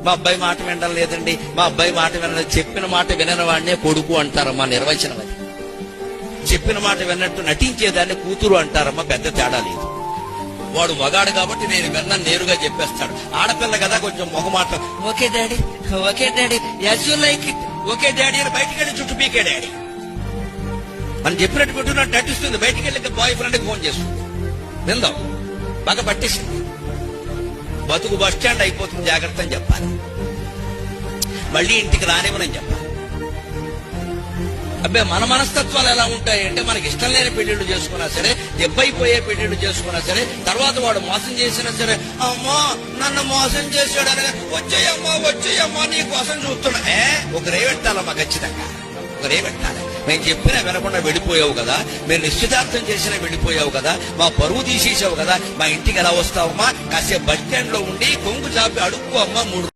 మా అబ్బాయి మాట వినడం లేదండి, మా అబ్బాయి మాట వినడం, చెప్పిన మాట వినని వాడినే కొడుకు అంటారమ్మా, నిర్వచనం అది. చెప్పిన మాట విన్నట్టు నటించేదాన్ని కూతురు అంటారమ్మా, పెద్ద తేడా లేదు. వాడు మగాడు కాబట్టి నేను విన్నాను నేరుగా చెప్పేస్తాడు. ఆడపిల్ల కదా కొంచెం మొహమాట, okay daddy, okay daddy, as you like it, okay daddy అని బయటికి వెళ్ళి చుట్టూ పీకే డాడీ మనం చెప్పినట్టు పెట్టున్నట్టు నటిస్తుంది. బయటికి వెళ్ళి బాయ్ ఫ్రెండ్కి ఫోన్ చేస్తుంది, విందాం, బాగా పట్టేసింది. బతుకు బస్ స్టాండ్ అయిపోతుంది, జాగ్రత్త అని చెప్పాలి. మళ్ళీ ఇంటికి రానివ్వనని చెప్పాలి. అబ్బాయి మన మనస్తత్వాలు ఎలా ఉంటాయంటే, మనకి ఇష్టం లేని పెళ్లిళ్ళు చేసుకున్నా సరే, దెబ్బైపోయే పెళ్లిళ్ళు చేసుకున్నా సరే, తర్వాత వాడు మోసం చేసినా సరే, అమ్మా నన్ను మోసం చేశాడని వచ్చేయమ్మా నీ కోసం చూస్తున్నా. ఒక రేవెట్టాలమ్మా, ఖచ్చితంగా ఒక రేవెట్టాలి. మేము చెప్పినా వినకుండా వెళ్ళిపోయావు కదా, మేము నిశ్చితార్థం చేసినా వెళ్ళిపోయావు కదా, మా పరువు తీసేసావు కదా, మా ఇంటికి ఎలా వస్తావమ్మా, కాసేపు బస్ స్టాండ్ లో ఉండి కొంగు చాపి అడుక్కో అమ్మా, 3